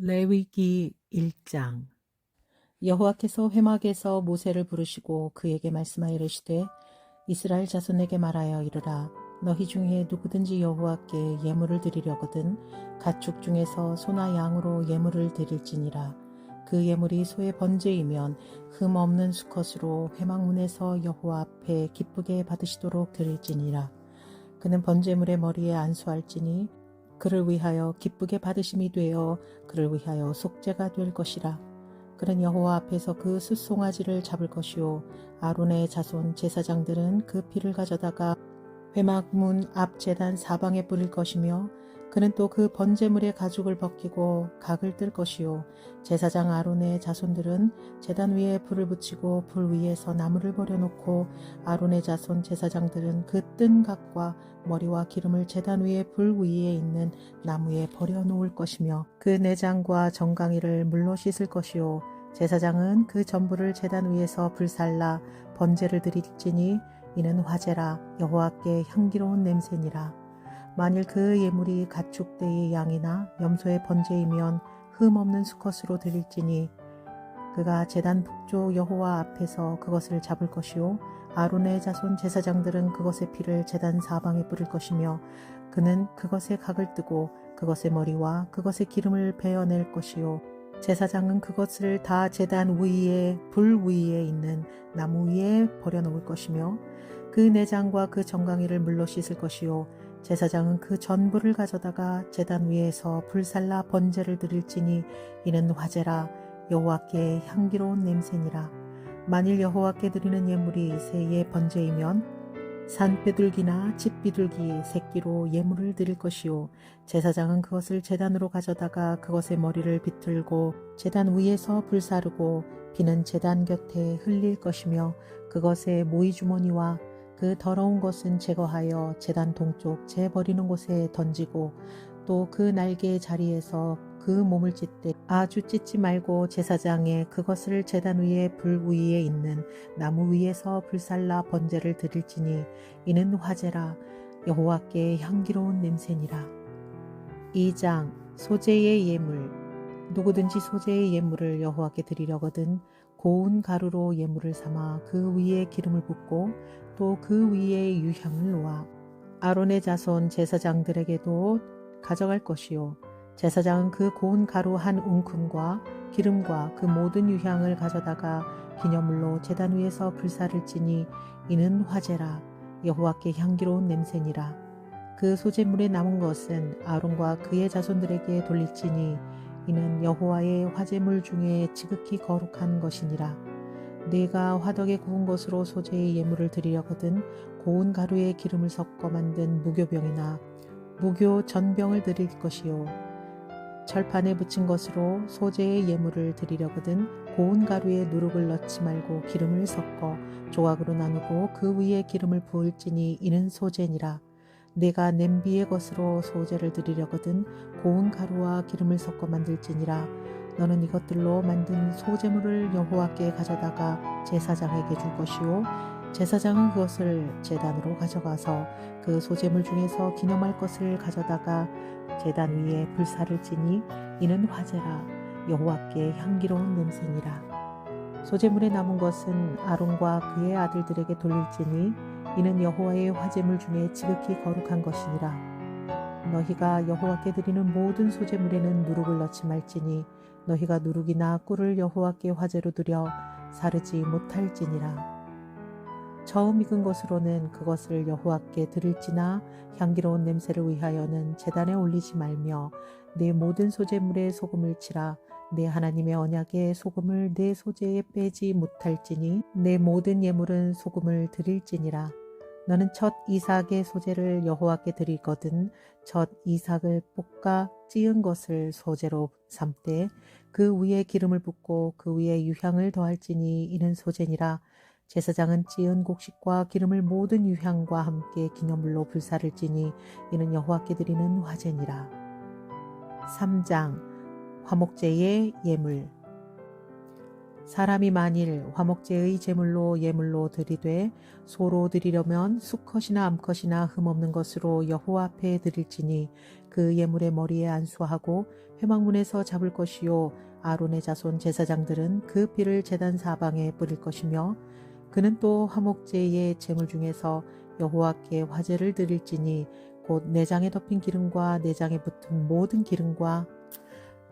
레위기 1장. 여호와께서 회막에서 모세를 부르시고 그에게 말씀하여 이르시되 이스라엘 자손에게 말하여 이르라. 너희 중에 누구든지 여호와께 예물을 드리려거든 가축 중에서 소나 양으로 예물을 드릴지니라. 그 예물이 소의 번제이면 흠 없는 수컷으로 회막문에서 여호와 앞에 기쁘게 받으시도록 드릴지니라. 그는 번제물의 머리에 안수할지니 그를 위하여 기쁘게 받으심이 되어 그를 위하여 속죄가 될 것이라. 그는 여호와 앞에서 그 숫송아지를 잡을 것이요 아론의 자손 제사장들은 그 피를 가져다가 회막문 앞 제단 사방에 뿌릴 것이며 그는 또 그 번제물의 가죽을 벗기고 각을 뜰 것이요 제사장 아론의 자손들은 제단 위에 불을 붙이고 불 위에서 나무를 버려놓고 아론의 자손 제사장들은 그 뜬 각과 머리와 기름을 제단 위에 불 위에 있는 나무에 버려놓을 것이며 그 내장과 정강이를 물로 씻을 것이요 제사장은 그 전부를 제단 위에서 불살라 번제를 드릴지니 이는 화제라 여호와께 향기로운 냄새니라. 만일 그 예물이 가축대의 양이나 염소의 번제이면 흠 없는 수컷으로 드릴지니 그가 제단 북쪽 여호와 앞에서 그것을 잡을 것이요 아론의 자손 제사장들은 그것의 피를 제단 사방에 뿌릴 것이며 그는 그것의 각을 뜨고 그것의 머리와 그것의 기름을 베어낼 것이요 제사장은 그것을 다 제단 위에 불 위에 있는 나무 위에 버려놓을 것이며 그 내장과 그 정강이를 물로 씻을 것이요 제사장은 그 전부를 가져다가 제단 위에서 불살라 번제를 드릴지니 이는 화제라 여호와께 향기로운 냄새니라. 만일 여호와께 드리는 예물이 새의 번제이면 산비둘기나 집비둘기 새끼로 예물을 드릴 것이요 제사장은 그것을 제단으로 가져다가 그것의 머리를 비틀고 제단 위에서 불사르고 비는 제단 곁에 흘릴 것이며 그것의 모이주머니와 그 더러운 것은 제거하여 제단 동쪽 재 버리는 곳에 던지고 또 그 날개의 자리에서 그 몸을 찢되 아주 찢지 말고 제사장의 그것을 제단 위에 불 위에 있는 나무 위에서 불살라 번제를 드릴지니 이는 화제라 여호와께 향기로운 냄새니라. 2장. 소제의 예물. 누구든지 소제의 예물을 여호와께 드리려거든 고운 가루로 예물을 삼아 그 위에 기름을 붓고 또 그 위에 유향을 놓아 아론의 자손 제사장들에게도 가져갈 것이요 제사장은 그 고운 가루 한 웅큼과 기름과 그 모든 유향을 가져다가 기념물로 제단 위에서 불사를지니 이는 화제라 여호와께 향기로운 냄새니라. 그 소제물에 남은 것은 아론과 그의 자손들에게 돌릴지니 이는 여호와의 화제물 중에 지극히 거룩한 것이니라. 네가 화덕에 구운 것으로 소제의 예물을 드리려거든 고운 가루에 기름을 섞어 만든 무교병이나 무교 전병을 드릴 것이요 철판에 붙인 것으로 소제의 예물을 드리려거든 고운 가루에 누룩을 넣지 말고 기름을 섞어 조각으로 나누고 그 위에 기름을 부을지니 이는 소제니라. 내가 냄비의 것으로 소제를 드리려거든 고운 가루와 기름을 섞어 만들지니라. 너는 이것들로 만든 소제물을 여호와께 가져다가 제사장에게 줄 것이요 제사장은 그것을 제단으로 가져가서 그 소제물 중에서 기념할 것을 가져다가 제단 위에 불사를 지니 이는 화제라 여호와께 향기로운 냄새니라. 소제물에 남은 것은 아론과 그의 아들들에게 돌릴지니 이는 여호와의 화제물 중에 지극히 거룩한 것이니라. 너희가 여호와께 드리는 모든 소제물에는 누룩을 넣지 말지니 너희가 누룩이나 꿀을 여호와께 화제로 드려 사르지 못할지니라. 처음 익은 것으로는 그것을 여호와께 드릴지나 향기로운 냄새를 위하여는 제단에 올리지 말며 내 모든 소제물에 소금을 치라. 내 하나님의 언약에 소금을 내 소제에 빼지 못할지니 내 모든 예물은 소금을 드릴지니라. 너는 첫 이삭의 소제를 여호와께 드리거든 첫 이삭을 볶아 찌은 것을 소제로 삼되 그 위에 기름을 붓고 그 위에 유향을 더할지니 이는 소제니라. 제사장은 찌은 곡식과 기름을 모든 유향과 함께 기념물로 불사를지니 이는 여호와께 드리는 화제니라. 3장. 화목제의 예물. 사람이 만일 화목제의 제물로 예물로 드리되 소로 드리려면 수컷이나 암컷이나 흠없는 것으로 여호와 앞에 드릴지니 그 예물의 머리에 안수하고 회막문에서 잡을 것이요 아론의 자손 제사장들은 그 피를 제단 사방에 뿌릴 것이며 그는 또 화목제의 제물 중에서 여호와께 화제를 드릴지니 곧 내장에 덮인 기름과 내장에 붙은 모든 기름과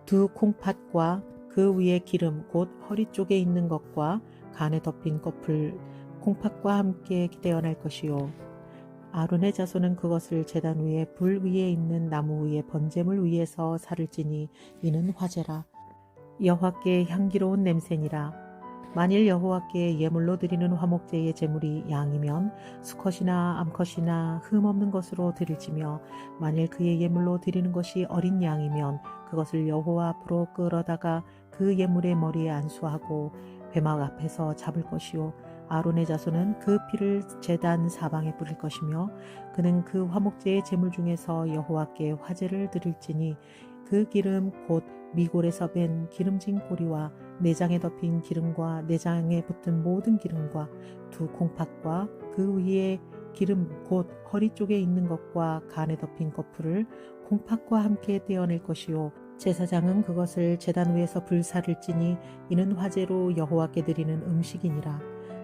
두 콩팥과 그 위에 기름 곧 허리 쪽에 있는 것과 간에 덮인 것을 콩팥과 함께 떼어낼 것이요 아론의 자손은 그것을 제단 위에 불 위에 있는 나무 위에 번제물 위에서 살을 찌니 이는 화제라. 여호와께 향기로운 냄새니라. 만일 여호와께 예물로 드리는 화목제의 제물이 양이면 수컷이나 암컷이나 흠없는 것으로 드릴지며 만일 그의 예물로 드리는 것이 어린 양이면 그것을 여호와 앞으로 끌어다가 그 예물의 머리에 안수하고 회막 앞에서 잡을 것이요 아론의 자손은 그 피를 제단 사방에 뿌릴 것이며 그는 그 화목제의 제물 중에서 여호와께 화제를 드릴지니 그 기름 곧 미골에서 뺀 기름진 고리와 내장에 덮인 기름과 내장에 붙은 모든 기름과 두 콩팥과 그 위에 기름 곧 허리 쪽에 있는 것과 간에 덮인 거풀을 콩팥과 함께 떼어낼 것이요 제사장은 그것을 제단 위에서 불사를 찌니 이는 화제로 여호와께 드리는 음식이니라.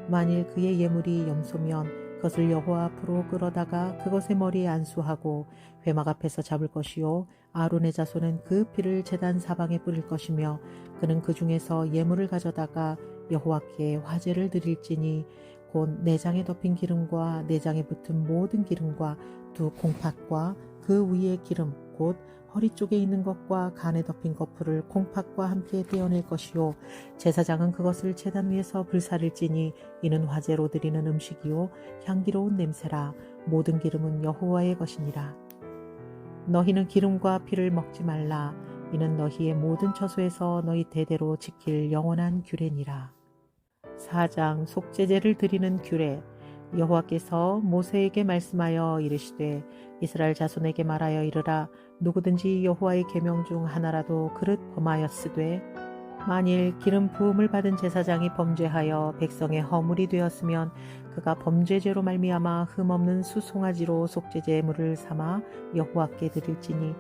만일 그의 예물이 염소면 그것을 여호와 앞으로 끌어다가 그것의 머리에 안수하고 회막 앞에서 잡을 것이요 아론의 자손은 그 피를 제단 사방에 뿌릴 것이며 그는 그 중에서 예물을 가져다가 여호와께 화제를 드릴지니 곧 내장에 덮인 기름과 내장에 붙은 모든 기름과 두 콩팥과 그 위에 기름 곧 허리 쪽에 있는 것과 간에 덮인 거풀을 콩팥과 함께 떼어낼 것이요 제사장은 그것을 제단 위에서 불사를 찌니 이는 화제로 드리는 음식이요 향기로운 냄새라. 모든 기름은 여호와의 것이니라. 너희는 기름과 피를 먹지 말라. 이는 너희의 모든 처소에서 너희 대대로 지킬 영원한 규례니라. 4장 속죄제를 드리는 규례. 여호와께서 모세에게 말씀하여 이르시되 이스라엘 자손에게 말하여 이르라. 누구든지 여호와의 계명 중 하나라도 그릇 범하였으되 만일 기름 부음을 받은 제사장이 범죄하여 백성의 허물이 되었으면 그가 범죄죄로 말미암아 흠없는 수송아지로 속죄제물을 삼아 여호와께 드릴지니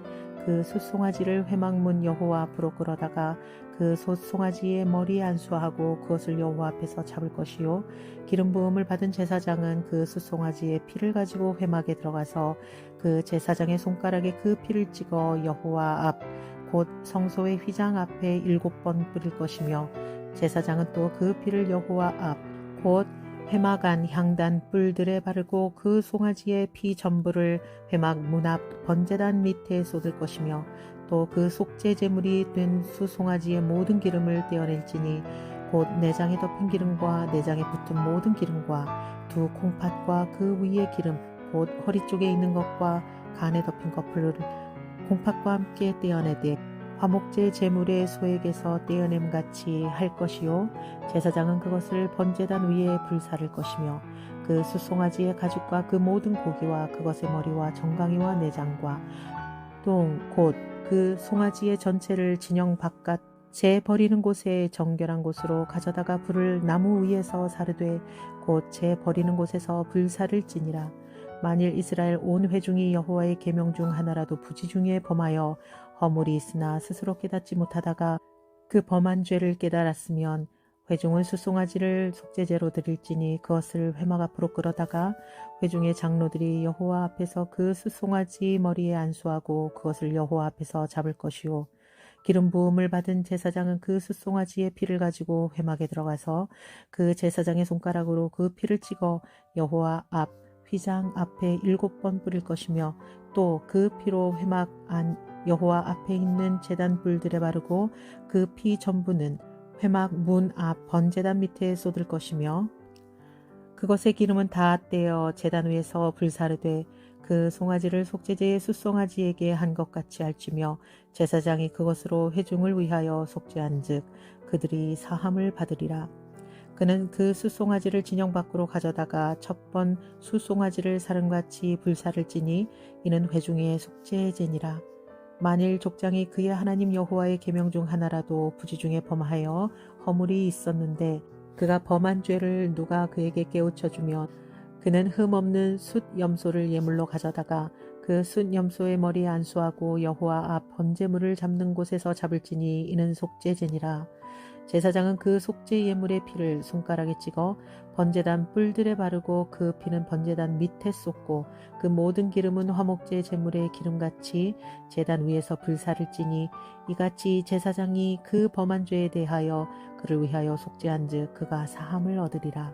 그 숫송아지를 회막문 여호와 앞으로 끌어다가 그 숫송아지의 머리에 안수하고 그것을 여호와 앞에서 잡을 것이요 기름 부음을 받은 제사장은 그 숫송아지의 피를 가지고 회막에 들어가서 그 제사장의 손가락에 그 피를 찍어 여호와 앞 곧 성소의 휘장 앞에 7번 뿌릴 것이며 제사장은 또 그 피를 여호와 앞 곧 회막 안 향단 뿔들에 바르고 그 송아지의 피 전부를 회막 문 앞 번제단 밑에 쏟을 것이며 또 그 속죄 제물이 된 수송아지의 모든 기름을 떼어낼지니 곧 내장에 덮인 기름과 내장에 붙은 모든 기름과 두 콩팥과 그 위의 기름 곧 허리 쪽에 있는 것과 간에 덮인 거풀을 콩팥과 함께 떼어내되 화목제 제물의 소액에서 떼어냄같이 할 것이요 제사장은 그것을 번제단 위에 불사를 것이며 그 숫송아지의 가죽과 그 모든 고기와 그것의 머리와 정강이와 내장과 똥 곧 그 송아지의 전체를 진영 바깥 재 버리는 곳에 정결한 곳으로 가져다가 불을 나무 위에서 사르되 곧 재 버리는 곳에서 불사를 지니라. 만일 이스라엘 온 회중이 여호와의 계명 중 하나라도 부지 중에 범하여 허물이 있으나 스스로 깨닫지 못하다가 그 범한 죄를 깨달았으면 회중은 숫송아지를 속죄제로 드릴지니 그것을 회막 앞으로 끌어다가 회중의 장로들이 여호와 앞에서 그 숫송아지 머리에 안수하고 그것을 여호와 앞에서 잡을 것이요 기름 부음을 받은 제사장은 그 숫송아지의 피를 가지고 회막에 들어가서 그 제사장의 손가락으로 그 피를 찍어 여호와 앞 휘장 앞에 7번 뿌릴 것이며 또 그 피로 회막 안 여호와 앞에 있는 제단 뿔들에 바르고 그 피 전부는 회막 문 앞 번제단 밑에 쏟을 것이며 그것의 기름은 다 떼어 제단 위에서 불사르되 그 송아지를 속죄제의 숫송아지에게 한 것 같이 할지며 제사장이 그것으로 회중을 위하여 속죄한즉 그들이 사함을 받으리라. 그는 그 숫송아지를 진영 밖으로 가져다가 첫번 숫송아지를 사름같이 불사를 찌니 이는 회중의 속죄제니라. 만일 족장이 그의 하나님 여호와의 계명 중 하나라도 부지 중에 범하여 허물이 있었는데 그가 범한 죄를 누가 그에게 깨우쳐 주면 그는 흠없는 숫 염소를 예물로 가져다가 그 숫 염소의 머리에 안수하고 여호와 앞 번제물을 잡는 곳에서 잡을지니 이는 속죄제니라. 제사장은 그 속죄 예물의 피를 손가락에 찍어 번제단 뿔들에 바르고 그 피는 번제단 밑에 쏟고 그 모든 기름은 화목제 제물의 기름같이 제단 위에서 불사를 찌니 이같이 제사장이 그 범한 죄에 대하여 그를 위하여 속죄한즉 그가 사함을 얻으리라.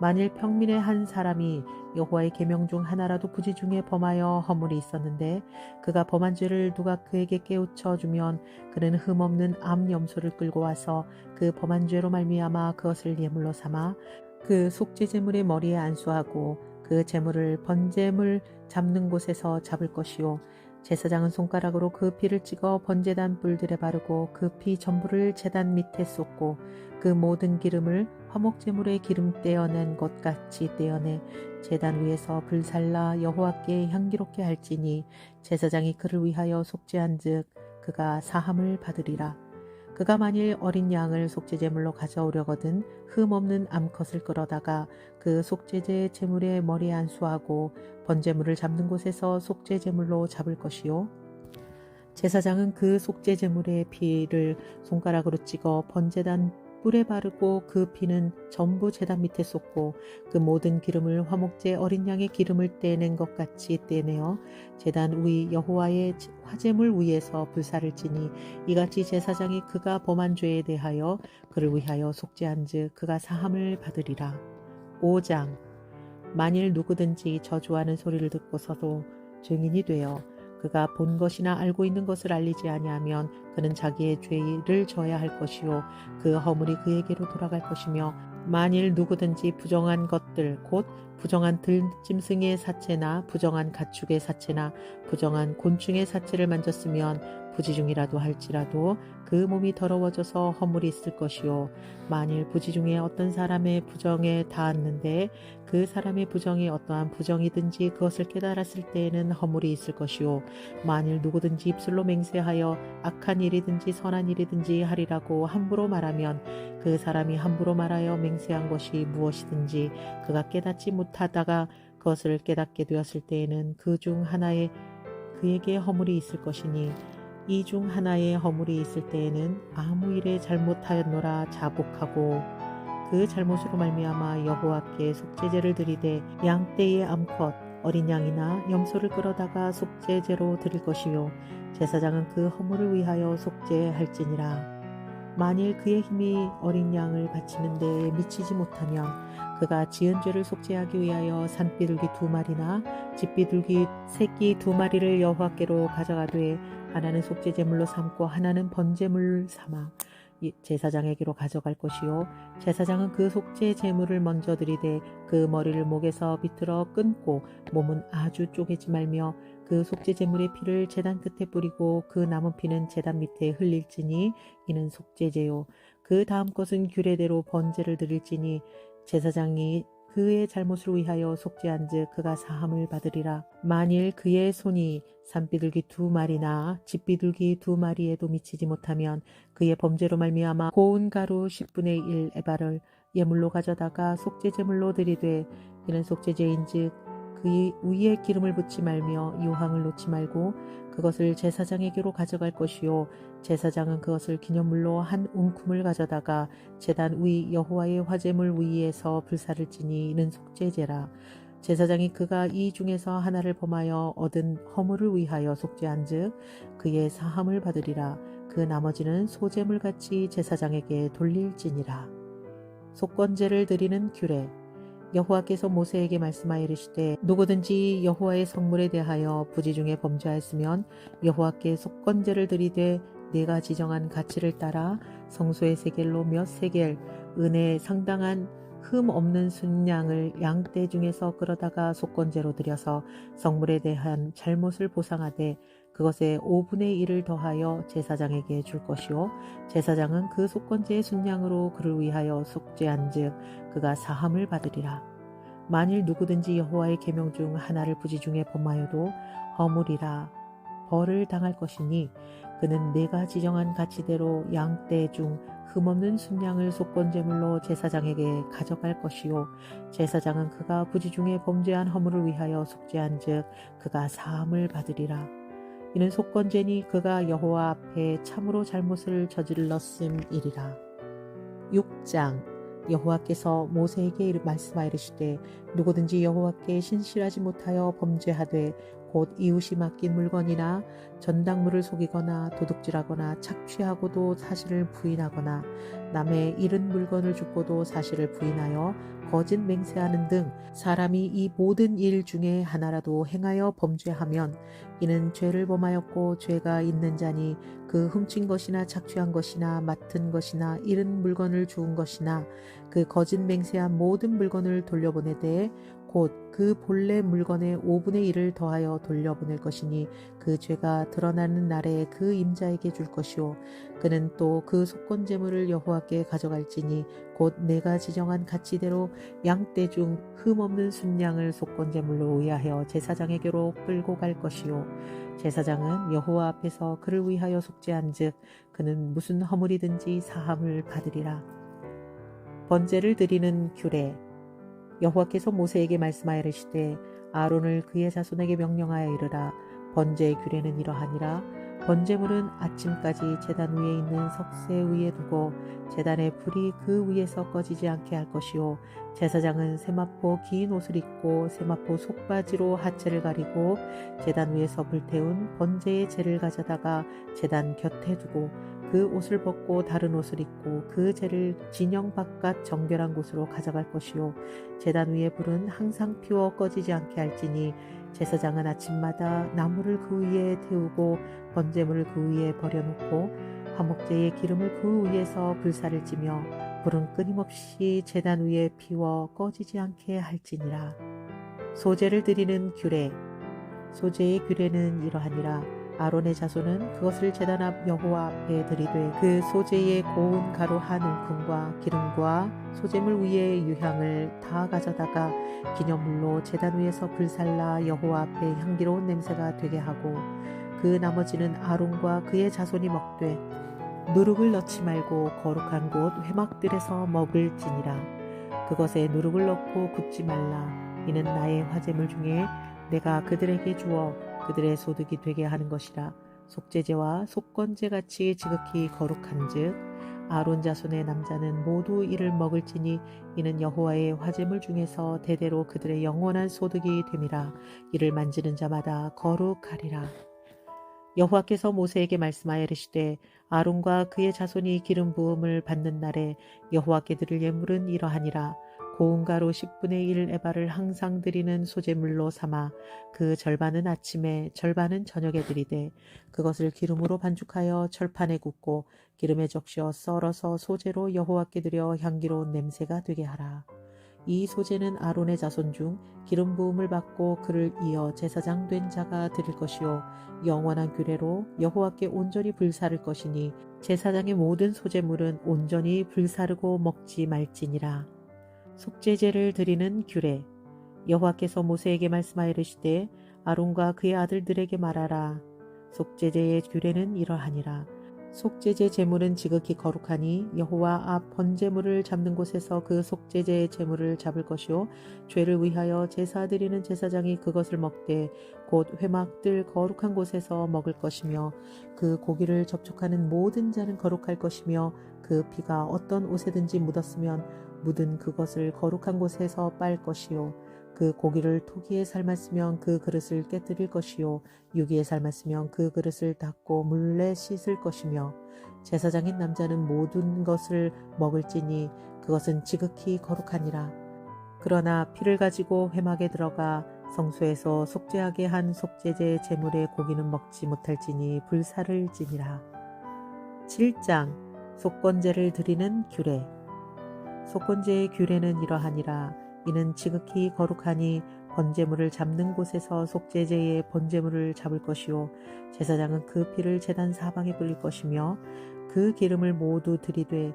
만일 평민의 한 사람이 여호와의 계명 중 하나라도 부지 중에 범하여 허물이 있었는데 그가 범한 죄를 누가 그에게 깨우쳐 주면 그는 흠없는 암 염소를 끌고 와서 그 범한 죄로 말미암아 그것을 예물로 삼아 그 속죄 제물의 머리에 안수하고 그 제물을 번제물 잡는 곳에서 잡을 것이요 제사장은 손가락으로 그 피를 찍어 번제단 뿔들에 바르고 그 피 전부를 제단 밑에 쏟고 그 모든 기름을 화목제물의 기름 떼어낸 것 같이 떼어내 제단 위에서 불살라 여호와께 향기롭게 할지니 제사장이 그를 위하여 속죄한즉 그가 사함을 받으리라. 그가 만일 어린 양을 속죄제물로 가져오려거든 흠없는 암컷을 끌어다가 그 속죄제 제물의 머리에 안수하고 번제물을 잡는 곳에서 속죄제물로 잡을 것이요 제사장은 그 속죄제물의 피를 손가락으로 찍어 번제단 뿔에 바르고 그 피는 전부 제단 밑에 쏟고 그 모든 기름을 화목제 어린 양의 기름을 떼낸 것 같이 떼내어 제단 위 여호와의 화제물 위에서 불사를 지니 이같이 제사장이 그가 범한 죄에 대하여 그를 위하여 속죄한즉 그가 사함을 받으리라. 5장 만일 누구든지 저주하는 소리를 듣고서도 증인이 되어 그가 본 것이나 알고 있는 것을 알리지 아니하면 그는 자기의 죄를 져야 할 것이요 그 허물이 그에게로 돌아갈 것이며 만일 누구든지 부정한 것들 곧 부정한 들짐승의 사체나 부정한 가축의 사체나 부정한 곤충의 사체를 만졌으면 부지중이라도 할지라도 그 몸이 더러워져서 허물이 있을 것이요 만일 부지중에 어떤 사람의 부정에 닿았는데 그 사람의 부정이 어떠한 부정이든지 그것을 깨달았을 때에는 허물이 있을 것이요 만일 누구든지 입술로 맹세하여 악한 일이든지 선한 일이든지 하리라고 함부로 말하면 그 사람이 함부로 말하여 맹세한 것이 무엇이든지 그가 깨닫지 못하다가 그것을 깨닫게 되었을 때에는 그 중 하나에 그에게 허물이 있을 것이니 이 중 하나의 허물이 있을 때에는 아무 일에 잘못하였노라 자복하고 그 잘못으로 말미암아 여호와께 속죄제를 드리되 양떼의 암컷 어린 양이나 염소를 끌어다가 속죄제로 드릴 것이요 제사장은 그 허물을 위하여 속죄할지니라. 만일 그의 힘이 어린 양을 바치는 데에 미치지 못하면 그가 지은 죄를 속죄하기 위하여 산비둘기 2마리나 집비둘기 새끼 2마리를 여호와께로 가져가되 하나는 속죄제물로 삼고 하나는 번제물 삼아 제사장에게로 가져갈 것이요 제사장은 그 속죄 제물을 먼저 드리되 그 머리를 목에서 비틀어 끊고 몸은 아주 쪼개지 말며 그 속죄 제물의 피를 제단 끝에 뿌리고 그 남은 피는 제단 밑에 흘릴지니 이는 속죄제요 그 다음 것은 규례대로 번제를 드릴지니 제사장이 그의 잘못을 위하여 속죄한즉 그가 사함을 받으리라. 만일 그의 손이 산비둘기 2마리나 집비둘기 2마리에도 미치지 못하면 그의 범죄로 말미암아 고운 가루 10분의 1 에바를 예물로 가져다가 속죄제물로 드리되 이는 속죄제인즉 그 위에 기름을 붓지 말며 유황을 놓지 말고 그것을 제사장에게로 가져갈 것이요 제사장은 그것을 기념물로 한 웅큼을 가져다가 제단 위 여호와의 화제물 위에서 불사를 지니 이는 속죄제라. 제사장이 그가 이 중에서 하나를 범하여 얻은 허물을 위하여 속죄한즉 그의 사함을 받으리라. 그 나머지는 소제물같이 제사장에게 돌릴지니라. 속건제를 드리는 규례. 여호와께서 모세에게 말씀하여 이르시되 누구든지 여호와의 성물에 대하여 부지 중에 범죄하였으면 여호와께 속건제를 드리되 내가 지정한 가치를 따라 성소의 세겔로 몇 세겔 은에 상당한 흠 없는 순양을 양떼 중에서 끌어다가 속건제로 드려서 성물에 대한 잘못을 보상하되 그것에 5분의 1을 더하여 제사장에게 줄 것이요 제사장은 그 속건제의 순양으로 그를 위하여 속죄한즉 그가 사함을 받으리라. 만일 누구든지 여호와의 계명 중 하나를 부지 중에 범하여도 허물이라 벌을 당할 것이니 그는 내가 지정한 가치대로 양떼 중 흠없는 순양을 속건제물로 제사장에게 가져갈 것이요 제사장은 그가 부지 중에 범죄한 허물을 위하여 속죄한즉 그가 사함을 받으리라. 이는 속건제니 그가 여호와 앞에 참으로 잘못을 저질렀음이리라. 6장 여호와께서 모세에게 말씀하여 이르시되 누구든지 여호와께 신실하지 못하여 범죄하되 곧 이웃이 맡긴 물건이나 전당물을 속이거나 도둑질하거나 착취하고도 사실을 부인하거나 남의 잃은 물건을 줍고도 사실을 부인하여 거짓 맹세하는 등 사람이 이 모든 일 중에 하나라도 행하여 범죄하면 이는 죄를 범하였고 죄가 있는 자니 그 훔친 것이나 착취한 것이나 맡은 것이나 잃은 물건을 주운 것이나 그 거짓 맹세한 모든 물건을 돌려보내되 곧 그 본래 물건의 5분의 1을 더하여 돌려보낼 것이니 그 죄가 드러나는 날에 그 임자에게 줄 것이요 그는 또 그 속건제물을 여호와께 가져갈지니 곧 내가 지정한 가치대로 양떼 중 흠없는 순양을 속건제물로 의하여 제사장에게로 끌고 갈 것이요 제사장은 여호와 앞에서 그를 위하여 속죄한즉 그는 무슨 허물이든지 사함을 받으리라. 번제를 드리는 규례. 여호와께서 모세에게 말씀하여 이르시되 아론을 그의 자손에게 명령하여 이르라. 번제의 규례는 이러하니라. 번제물은 아침까지 제단 위에 있는 석쇠 위에 두고 제단의 불이 그 위에서 꺼지지 않게 할 것이요 제사장은 세마포 긴 옷을 입고 세마포 속바지로 하체를 가리고 제단 위에서 불태운 번제의 재를 가져다가 제단 곁에 두고 그 옷을 벗고 다른 옷을 입고 그 재를 진영 바깥 정결한 곳으로 가져갈 것이요 제단 위의 불은 항상 피워 꺼지지 않게 할지니 제사장은 아침마다 나무를 그 위에 태우고 번제물을 그 위에 버려놓고 화목제의 기름을 그 위에서 불사를 찌며 불은 끊임없이 제단 위에 피워 꺼지지 않게 할지니라. 소제를 드리는 규례. 소제의 규례는 이러하니라. 아론의 자손은 그것을 제단 앞 여호와 앞에 드리되 그 소제의 고운 가루 한 움큼과 기름과 소제물 위에 유향을 다 가져다가 기념물로 제단 위에서 불살라 여호와 앞에 향기로운 냄새가 되게 하고 그 나머지는 아론과 그의 자손이 먹되 누룩을 넣지 말고 거룩한 곳 회막들에서 먹을지니라. 그것에 누룩을 넣고 굽지 말라. 이는 나의 화제물 중에 내가 그들에게 주어 그들의 소득이 되게 하는 것이라. 속죄제와 속건제같이 지극히 거룩한즉 아론 자손의 남자는 모두 이를 먹을지니 이는 여호와의 화제물 중에서 대대로 그들의 영원한 소득이 됨이라. 이를 만지는 자마다 거룩하리라. 여호와께서 모세에게 말씀하여 이르시되 아론과 그의 자손이 기름 부음을 받는 날에 여호와께 드릴 예물은 이러하니라. 고운 가루 10분의 1 에바를 항상 드리는 소제물로 삼아 그 절반은 아침에 절반은 저녁에 드리되 그것을 기름으로 반죽하여 철판에 굽고 기름에 적셔 썰어서 소제로 여호와께 드려 향기로운 냄새가 되게 하라. 이 소제는 아론의 자손 중 기름 부음을 받고 그를 이어 제사장 된 자가 드릴 것이요 영원한 규례로 여호와께 온전히 불사를 것이니 제사장의 모든 소제물은 온전히 불사르고 먹지 말지니라. 속죄제를 드리는 규례. 여호와께서 모세에게 말씀하여 이르시되 아론과 그의 아들들에게 말하라. 속죄제의 규례는 이러하니라. 속죄제 제물은 지극히 거룩하니 여호와 앞 번제물을 잡는 곳에서 그 속죄제의 제물을 잡을 것이요 죄를 위하여 제사 드리는 제사장이 그것을 먹되 곧 회막들 거룩한 곳에서 먹을 것이며 그 고기를 접촉하는 모든 자는 거룩할 것이며 그 피가 어떤 옷에든지 묻었으면 묻은 그것을 거룩한 곳에서 빨 것이요 그 고기를 토기에 삶았으면 그 그릇을 깨뜨릴 것이요 유기에 삶았으면 그 그릇을 닦고 물에 씻을 것이며 제사장인 남자는 모든 것을 먹을지니 그것은 지극히 거룩하니라. 그러나 피를 가지고 회막에 들어가 성소에서 속죄하게 한 속죄제 제물의 고기는 먹지 못할지니 불사를지니라. 7장 속건제를 드리는 규례. 속건제의 규례는 이러하니라. 이는 지극히 거룩하니 번제물을 잡는 곳에서 속죄제의 번제물을 잡을 것이요 제사장은 그 피를 제단 사방에 뿌릴 것이며 그 기름을 모두 들이되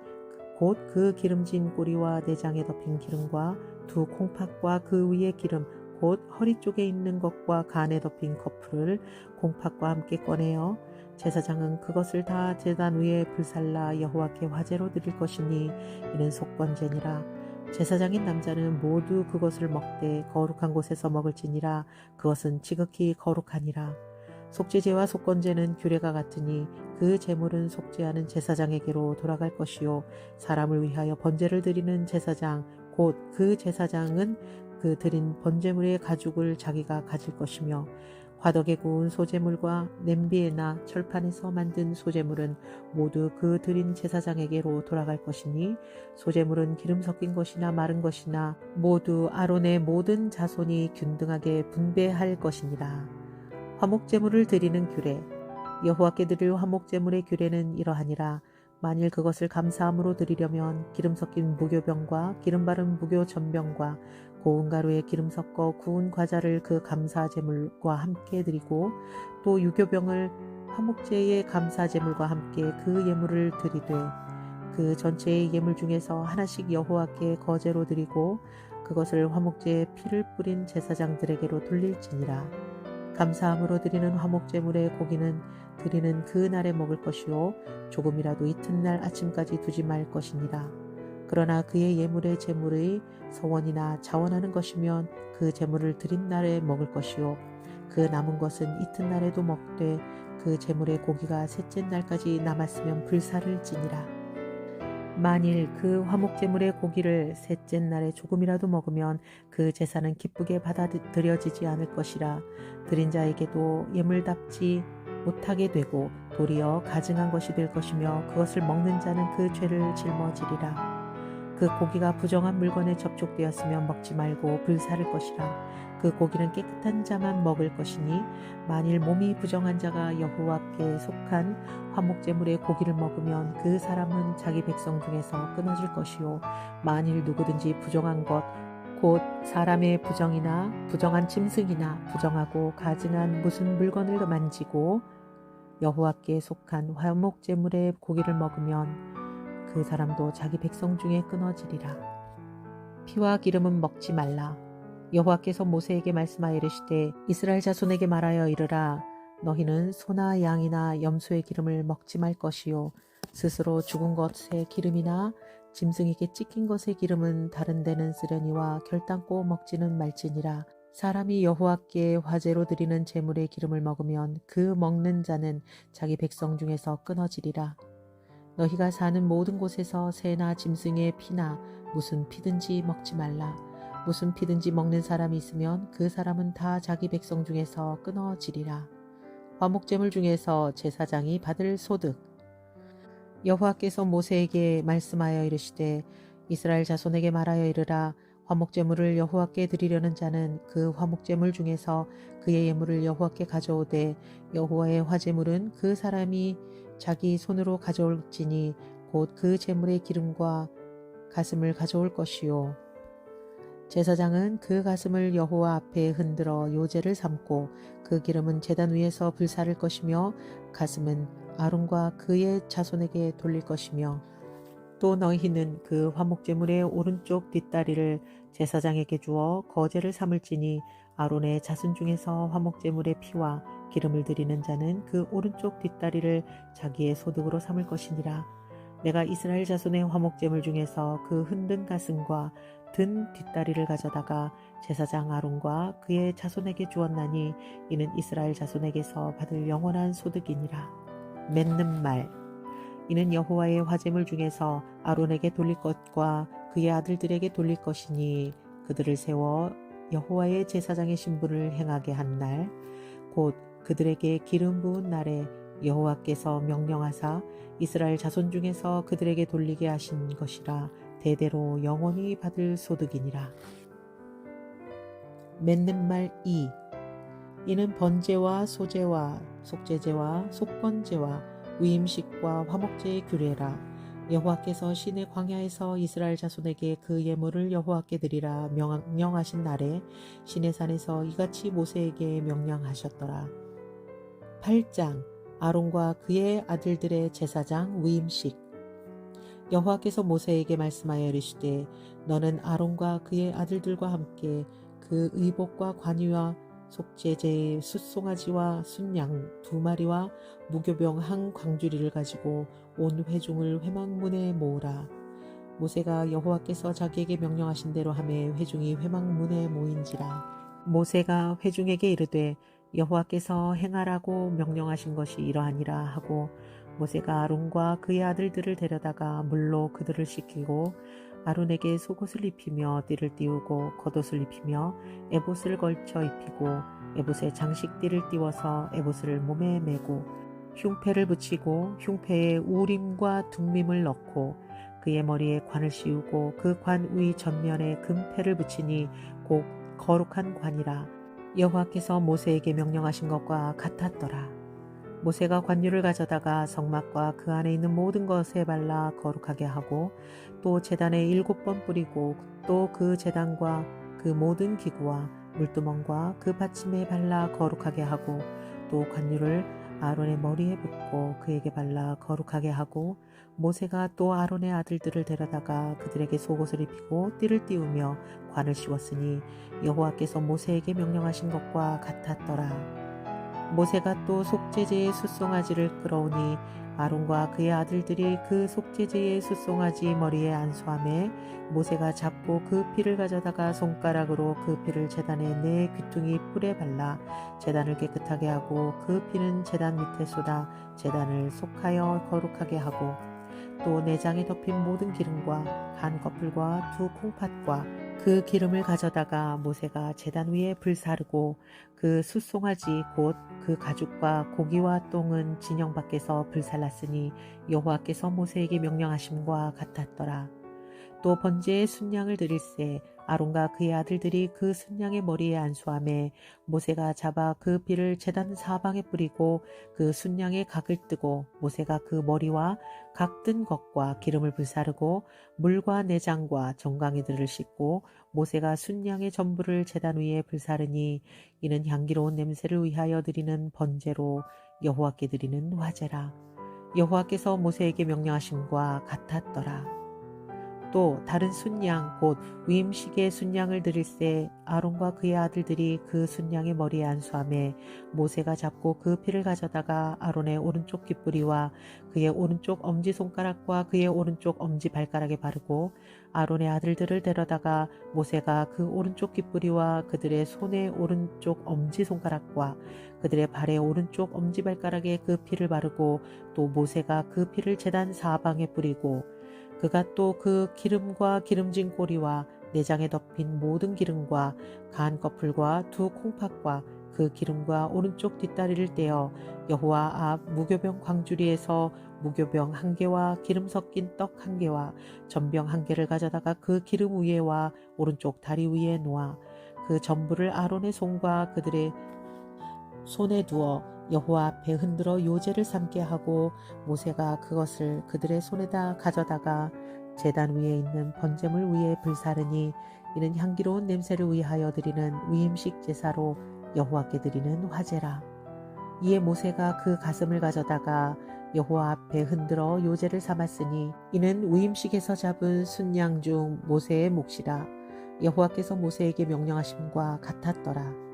곧 그 기름진 꼬리와 내장에 덮인 기름과 두 콩팥과 그 위에 기름 곧 허리 쪽에 있는 것과 간에 덮인 거풀을 공팥과 함께 꺼내어 제사장은 그것을 다 제단 위에 불살라 여호와께 화제로 드릴 것이니 이는 속건제니라. 제사장인 남자는 모두 그것을 먹되 거룩한 곳에서 먹을지니라. 그것은 지극히 거룩하니라. 속죄제와 속건제는 규례가 같으니 그 제물은 속죄하는 제사장에게로 돌아갈 것이요 사람을 위하여 번제를 드리는 제사장 곧 그 제사장은 그 드린 번제물의 가죽을 자기가 가질 것이며 화덕에 구운 소제물과 냄비에나 철판에서 만든 소제물은 모두 그 드린 제사장에게로 돌아갈 것이니 소제물은 기름 섞인 것이나 마른 것이나 모두 아론의 모든 자손이 균등하게 분배할 것이니라. 화목제물을 드리는 규례. 여호와께 드릴 화목제물의 규례는 이러하니라. 만일 그것을 감사함으로 드리려면 기름 섞인 무교병과 기름 바른 무교전병과 고운 가루에 기름 섞어 구운 과자를 그 감사제물과 함께 드리고 또 유교병을 화목제의 감사제물과 함께 그 예물을 드리되 그 전체의 예물 중에서 하나씩 여호와께 거제로 드리고 그것을 화목제에 피를 뿌린 제사장들에게로 돌릴지니라. 감사함으로 드리는 화목제물의 고기는 드리는 그 날에 먹을 것이요 조금이라도 이튿날 아침까지 두지 말 것이니라. 그러나 그의 예물의 제물의 서원이나 자원하는 것이면 그 제물을 드린 날에 먹을 것이요 그 남은 것은 이튿날에도 먹되 그 제물의 고기가 셋째 날까지 남았으면 불사를 지니라. 만일 그 화목제물의 고기를 셋째 날에 조금이라도 먹으면 그 제사는 기쁘게 받아들여지지 않을 것이라. 드린 자에게도 예물답지 못하게 되고 도리어 가증한 것이 될 것이며 그것을 먹는 자는 그 죄를 짊어지리라. 그 고기가 부정한 물건에 접촉되었으면 먹지 말고 불사를 것이라. 그 고기는 깨끗한 자만 먹을 것이니 만일 몸이 부정한 자가 여호와께 속한 화목제물의 고기를 먹으면 그 사람은 자기 백성 중에서 끊어질 것이요 만일 누구든지 부정한 것 곧 사람의 부정이나 부정한 짐승이나 부정하고 가증한 무슨 물건을 만지고 여호와께 속한 화목제물의 고기를 먹으면 그 사람도 자기 백성 중에 끊어지리라. 피와 기름은 먹지 말라. 여호와께서 모세에게 말씀하여 이르시되 이스라엘 자손에게 말하여 이르라. 너희는 소나 양이나 염소의 기름을 먹지 말 것이요 스스로 죽은 것의 기름이나 짐승에게 찢긴 것의 기름은 다른 데는 쓰려니와 결단코 먹지는 말지니라. 사람이 여호와께 화제로 드리는 제물의 기름을 먹으면 그 먹는 자는 자기 백성 중에서 끊어지리라. 너희가 사는 모든 곳에서 새나 짐승의 피나 무슨 피든지 먹지 말라. 무슨 피든지 먹는 사람이 있으면 그 사람은 다 자기 백성 중에서 끊어지리라. 화목제물 중에서 제사장이 받을 소득. 여호와께서 모세에게 말씀하여 이르시되 이스라엘 자손에게 말하여 이르라. 화목제물을 여호와께 드리려는 자는 그 화목제물 중에서 그의 예물을 여호와께 가져오되 여호와의 화제물은 그 사람이 자기 손으로 가져올지니 곧 그 제물의 기름과 가슴을 가져올 것이요 제사장은 그 가슴을 여호와 앞에 흔들어 요제를 삼고 그 기름은 제단 위에서 불사를 것이며 가슴은 아론과 그의 자손에게 돌릴 것이며 또 너희는 그 화목제물의 오른쪽 뒷다리를 제사장에게 주어 거제를 삼을지니 아론의 자손 중에서 화목제물의 피와 기름을 드리는 자는 그 오른쪽 뒷다리를 자기의 소득으로 삼을 것이니라. 내가 이스라엘 자손의 화목제물 중에서 그 흔든 가슴과 든 뒷다리를 가져다가 제사장 아론과 그의 자손에게 주었나니 이는 이스라엘 자손에게서 받을 영원한 소득이니라. 맺는 말. 이는 여호와의 화제물 중에서 아론에게 돌릴 것과 그의 아들들에게 돌릴 것이니 그들을 세워 여호와의 제사장의 신분을 행하게 한 날 곧 그들에게 기름 부은 날에 여호와께서 명령하사 이스라엘 자손 중에서 그들에게 돌리게 하신 것이라. 대대로 영원히 받을 소득이니라. 맺는 말 2. 이는 번제와 소제와 속죄제와 속건제와 위임식과 화목제의 규례라. 여호와께서 시내 광야에서 이스라엘 자손에게 그 예물을 여호와께 드리라 명령하신 날에 시내산에서 이같이 모세에게 명령하셨더라. 8장 아론과 그의 아들들의 제사장 위임식. 여호와께서 모세에게 말씀하여 이르시되 너는 아론과 그의 아들들과 함께 그 의복과 관유와 속죄제의 숫송아지와 순양 2마리와 무교병 한 광주리를 가지고 온 회중을 회막문에 모으라. 모세가 여호와께서 자기에게 명령하신 대로 하매 회중이 회막문에 모인지라. 모세가 회중에게 이르되 여호와께서 행하라고 명령하신 것이 이러하니라 하고 모세가 아론과 그의 아들들을 데려다가 물로 그들을 씻기고 아론에게 속옷을 입히며 띠를 띄우고 겉옷을 입히며 에봇을 걸쳐 입히고 에봇에 장식띠를 띄워서 에봇을 몸에 메고 흉패를 붙이고 흉패에 우림과 둠밈을 넣고 그의 머리에 관을 씌우고 그 관 위 전면에 금패를 붙이니 곧 거룩한 관이라. 여호와께서 모세에게 명령하신 것과 같았더라. 모세가 관유를 가져다가 성막과 그 안에 있는 모든 것에 발라 거룩하게 하고 또 제단에 7번 뿌리고 또 그 제단과 그 모든 기구와 물두멍과 그 받침에 발라 거룩하게 하고 또 관유를 아론의 머리에 붓고 그에게 발라 거룩하게 하고 모세가 또 아론의 아들들을 데려다가 그들에게 속옷을 입히고 띠를 띄우며 관을 씌웠으니 여호와께서 모세에게 명령하신 것과 같았더라. 모세가 또 속죄제의 숫송아지를 끌어오니 아론과 그의 아들들이 그 속죄제의 숫송아지 머리에 안수하매 모세가 잡고 그 피를 가져다가 손가락으로 그 피를 제단의 네 귀퉁이 뿔에 발라 제단을 깨끗하게 하고 그 피는 제단 밑에 쏟아 제단을 속하여 거룩하게 하고 또 내장에 덮인 모든 기름과 간 거풀과 2콩팥과 그 기름을 가져다가 모세가 제단 위에 불사르고 그 숫송아지 곧 그 가죽과 고기와 똥은 진영 밖에서 불살랐으니 여호와께서 모세에게 명령하심과 같았더라. 또 번제의 순양을 드릴새 아론과 그의 아들들이 그 순양의 머리에 안수하매 모세가 잡아 그 피를 제단 사방에 뿌리고 그 순양의 각을 뜨고 모세가 그 머리와 각 뜬 것과 기름을 불사르고 물과 내장과 정강이들을 씻고 모세가 순양의 전부를 제단 위에 불사르니 이는 향기로운 냄새를 위하여 드리는 번제로 여호와께 드리는 화제라. 여호와께서 모세에게 명령하심과 같았더라. 또 다른 순양 곧 위임식의 순양을 드릴새 아론과 그의 아들들이 그 순양의 머리에 안수하매 모세가 잡고 그 피를 가져다가 아론의 오른쪽 귓뿌리와 그의 오른쪽 엄지손가락과 그의 오른쪽 엄지발가락에 바르고 아론의 아들들을 데려다가 모세가 그 오른쪽 귓뿌리와 그들의 손의 오른쪽 엄지손가락과 그들의 발의 오른쪽 엄지발가락에 그 피를 바르고 또 모세가 그 피를 제단 사방에 뿌리고 그가 또 그 기름과 기름진 꼬리와 내장에 덮인 모든 기름과 간 거풀과 2콩팥과 그 기름과 오른쪽 뒷다리를 떼어 여호와 앞 무교병 광주리에서 무교병 1개와 기름 섞인 떡 1개와 전병 1개를 가져다가 그 기름 위에와 오른쪽 다리 위에 놓아 그 전부를 아론의 손과 그들의 손에 두어 여호와 앞에 흔들어 요제를 삼게 하고 모세가 그것을 그들의 손에다 가져다가 제단 위에 있는 번제물 위에 불사르니 이는 향기로운 냄새를 위하여 드리는 위임식 제사로 여호와께 드리는 화제라. 이에 모세가 그 가슴을 가져다가 여호와 앞에 흔들어 요제를 삼았으니 이는 위임식에서 잡은 순양 중 모세의 몫이라. 여호와께서 모세에게 명령하심과 같았더라.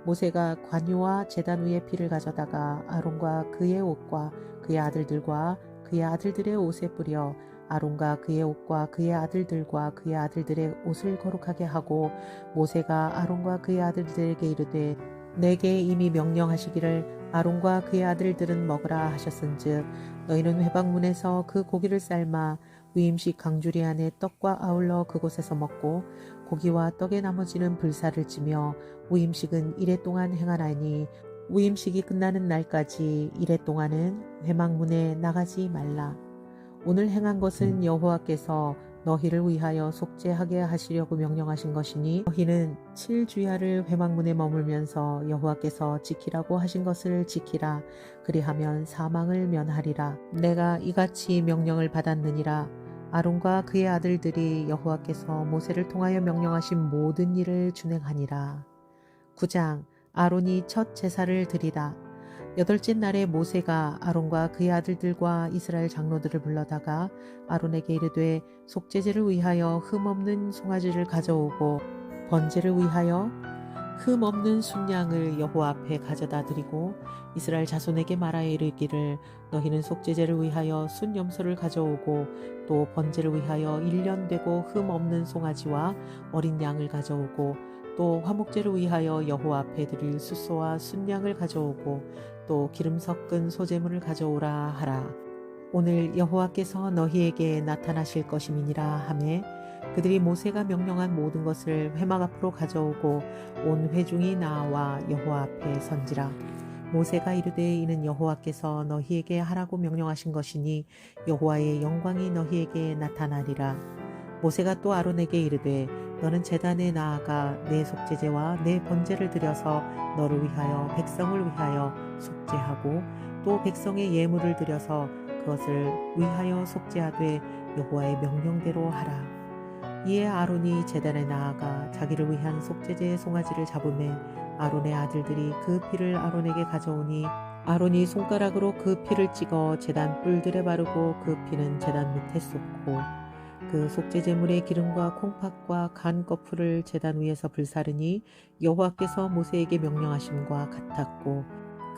모세가 관유와 제단 위에 피를 가져다가 아론과 그의 옷과 그의 아들들과 그의 아들들의 옷에 뿌려 아론과 그의 옷과 그의 아들들과 그의 아들들의 옷을 거룩하게 하고 모세가 아론과 그의 아들들에게 이르되 내게 이미 명령하시기를 아론과 그의 아들들은 먹으라 하셨은즉 너희는 회방문에서 그 고기를 삶아 위임식 강주리 안에 떡과 아울러 그곳에서 먹고 고기와 떡의 나머지는 불사를 지며 위임식은 이래 동안 행하나니 위임식이 끝나는 날까지 이래 동안은 회막문에 나가지 말라. 오늘 행한 것은 여호와께서 너희를 위하여 속죄하게 하시려고 명령하신 것이니 너희는 7주야를 회막문에 머물면서 여호와께서 지키라고 하신 것을 지키라. 그리하면 사망을 면하리라. 내가 이같이 명령을 받았느니라. 아론과 그의 아들들이 여호와께서 모세를 통하여 명령하신 모든 일을 준행하니라. 9장 아론이 첫 제사를 드리다. 8째 날에 모세가 아론과 그의 아들들과 이스라엘 장로들을 불러다가 아론에게 이르되 속죄제를 위하여 흠없는 송아지를 가져오고 번제를 위하여 흠 없는 순양을 여호와 앞에 가져다 드리고 이스라엘 자손에게 말하여 이르기를 너희는 속죄제를 위하여 순 염소를 가져오고 또 번제를 위하여 1년 되고 흠 없는 송아지와 어린 양을 가져오고 또 화목제를 위하여 여호와 앞에 드릴 숫소와 순양을 가져오고 또 기름 섞은 소제물을 가져오라 하라. 오늘 여호와께서 너희에게 나타나실 것임이니라 하매 그들이 모세가 명령한 모든 것을 회막 앞으로 가져오고 온 회중이 나와 여호와 앞에 선지라. 모세가 이르되 이는 여호와께서 너희에게 하라고 명령하신 것이니 여호와의 영광이 너희에게 나타나리라. 모세가 또 아론에게 이르되 너는 제단에 나아가 내 속죄제와 내 번제를 드려서 너를 위하여 백성을 위하여 속죄하고 또 백성의 예물을 드려서 그것을 위하여 속죄하되 여호와의 명령대로 하라. 이에 아론이 제단에 나아가 자기를 위한 속죄제의 송아지를 잡으매 아론의 아들들이 그 피를 아론에게 가져오니 아론이 손가락으로 그 피를 찍어 제단 뿔들에 바르고 그 피는 제단 밑에 쏟고 그 속죄제물의 기름과 콩팥과 간 거풀을 제단 위에서 불사르니 여호와께서 모세에게 명령하심과 같았고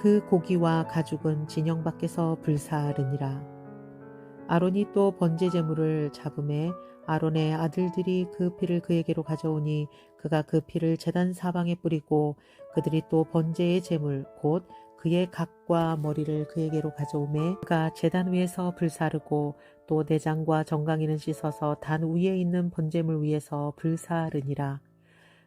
그 고기와 가죽은 진영 밖에서 불사르니라. 아론이 또 번제제물을 잡음에 아론의 아들들이 그 피를 그에게로 가져오니 그가 그 피를 제단 사방에 뿌리고 그들이 또 번제의 제물 곧 그의 각과 머리를 그에게로 가져오매 그가 제단 위에서 불사르고 또 내장과 정강이는 씻어서 단 위에 있는 번제물 위에서 불사르니라.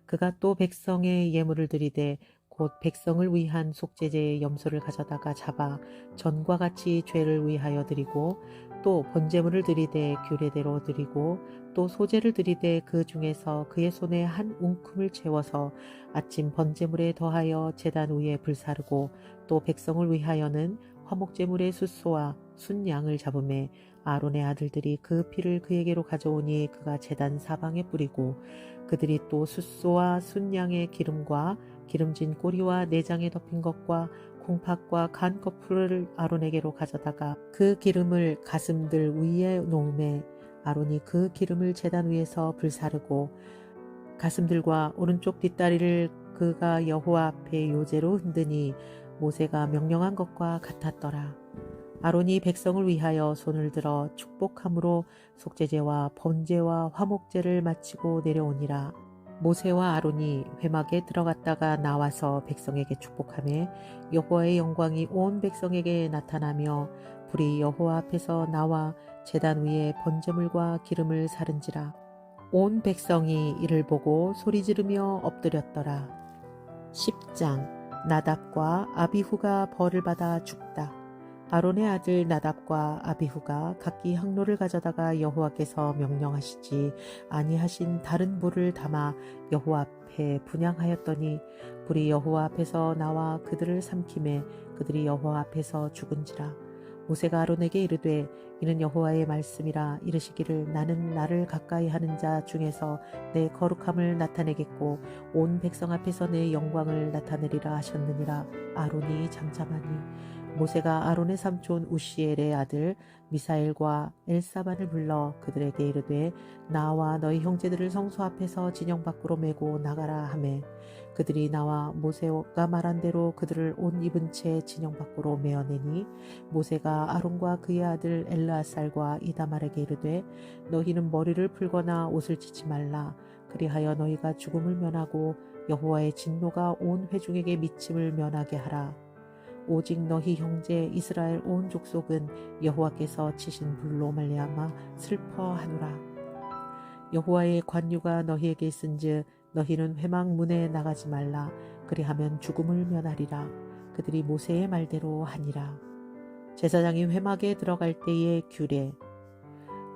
그가 또 백성의 예물을 드리되 곧 백성을 위한 속죄제의 염소를 가져다가 잡아 전과 같이 죄를 위하여 드리고 또 번제물을 드리되 규례대로 드리고 또 소제를 드리되 그 중에서 그의 손에 한 웅큼을 채워서 아침 번제물에 더하여 제단 위에 불사르고 또 백성을 위하여는 화목제물의 숫소와 순양을 잡음에 아론의 아들들이 그 피를 그에게로 가져오니 그가 제단 사방에 뿌리고 그들이 또 숫소와 순양의 기름과 기름진 꼬리와 내장에 덮인 것과 콩팥과 간 거풀을 아론에게로 가져다가 그 기름을 가슴들 위에 놓음에 아론이 그 기름을 제단 위에서 불사르고 가슴들과 오른쪽 뒷다리를 그가 여호와 앞에 요제로 흔드니 모세가 명령한 것과 같았더라. 아론이 백성을 위하여 손을 들어 축복함으로 속죄제와 번제와 화목제를 마치고 내려오니라. 모세와 아론이 회막에 들어갔다가 나와서 백성에게 축복하며 여호와의 영광이 온 백성에게 나타나며 불이 여호와 앞에서 나와 제단 위에 번제물과 기름을 사른지라. 온 백성이 이를 보고 소리 지르며 엎드렸더라. 10장 나답과 아비후가 벌을 받아 죽다. 아론의 아들 나답과 아비후가 각기 항로를 가져다가 여호와께서 명령하시지 아니하신 다른 불을 담아 여호와 앞에 분향하였더니 불이 여호와 앞에서 나와 그들을 삼키매 그들이 여호와 앞에서 죽은지라. 모세가 아론에게 이르되 이는 여호와의 말씀이라 이르시기를 나는 나를 가까이 하는 자 중에서 내 거룩함을 나타내겠고 온 백성 앞에서 내 영광을 나타내리라 하셨느니라. 아론이 잠잠하니 모세가 아론의 삼촌 우시엘의 아들 미사엘과 엘사반을 불러 그들에게 이르되 나와 너희 형제들을 성소 앞에서 진영 밖으로 메고 나가라 하매 그들이 나와 모세가 말한 대로 그들을 옷 입은 채 진영 밖으로 메어내니 모세가 아론과 그의 아들 엘르아살과 이다말에게 이르되 너희는 머리를 풀거나 옷을 찢지 말라. 그리하여 너희가 죽음을 면하고 여호와의 진노가 온 회중에게 미침을 면하게 하라. 오직 너희 형제 이스라엘 온 족속은 여호와께서 치신 불로 말미암아 슬퍼하노라. 여호와의 관유가 너희에게 있은즉 너희는 회막 문에 나가지 말라. 그리하면 죽음을 면하리라. 그들이 모세의 말대로 하니라. 제사장이 회막에 들어갈 때의 규례.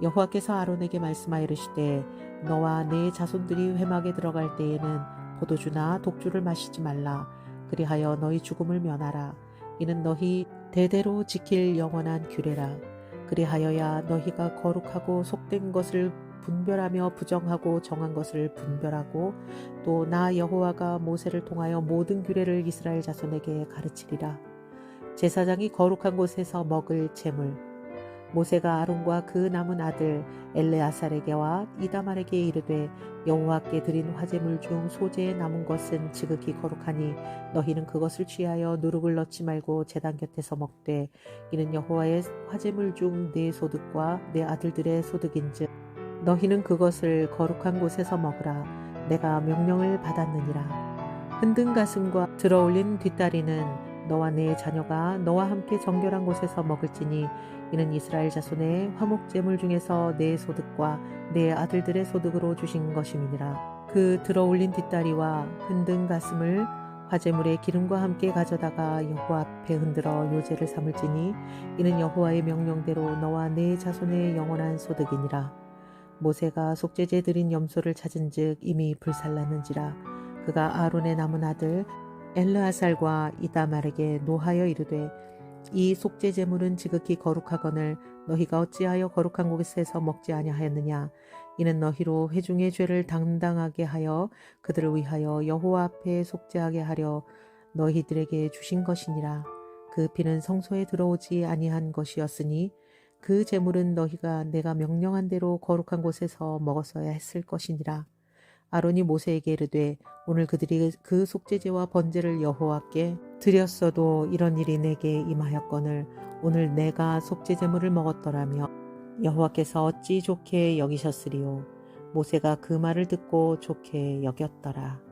여호와께서 아론에게 말씀하여 이르시되 너와 네 자손들이 회막에 들어갈 때에는 포도주나 독주를 마시지 말라. 그리하여 너희 죽음을 면하라. 이는 너희 대대로 지킬 영원한 규례라. 그리하여야 너희가 거룩하고 속된 것을 분별하며 부정하고 정한 것을 분별하고 또 나 여호와가 모세를 통하여 모든 규례를 이스라엘 자손에게 가르치리라. 제사장이 거룩한 곳에서 먹을 제물 모세가 아론과 그 남은 아들 엘레아살에게와 이다말에게 이르되 여호와께 드린 화제물 중 소재에 남은 것은 지극히 거룩하니 너희는 그것을 취하여 누룩을 넣지 말고 제단 곁에서 먹되 이는 여호와의 화제물 중 내 소득과 내 아들들의 소득인즉 너희는 그것을 거룩한 곳에서 먹으라. 내가 명령을 받았느니라. 흔든 가슴과 들어올린 뒷다리는 너와 내 자녀가 너와 함께 정결한 곳에서 먹을지니 이는 이스라엘 자손의 화목제물 중에서 내 소득과 내 아들들의 소득으로 주신 것임이니라. 그 들어올린 뒷다리와 흔든 가슴을 화제물의 기름과 함께 가져다가 여호와 앞에 흔들어 요제를 삼을지니 이는 여호와의 명령대로 너와 내 자손의 영원한 소득이니라. 모세가 속죄제 드린 염소를 찾은즉 이미 불살랐는지라. 그가 아론의 남은 아들 엘르아살과 이다말에게 노하여 이르되 이 속죄 제물은 지극히 거룩하거늘 너희가 어찌하여 거룩한 곳에서 먹지 아니하였느냐. 이는 너희로 회중의 죄를 당당하게 하여 그들을 위하여 여호와 앞에 속죄하게 하려 너희들에게 주신 것이니라. 그 피는 성소에 들어오지 아니한 것이었으니 그 제물은 너희가 내가 명령한 대로 거룩한 곳에서 먹었어야 했을 것이니라. 아론이 모세에게 이르되 오늘 그들이 그 속죄제와 번제를 여호와께 드렸어도 이런 일이 내게 임하였거늘 오늘 내가 속죄제물을 먹었더라며 여호와께서 어찌 좋게 여기셨으리요. 모세가 그 말을 듣고 좋게 여겼더라.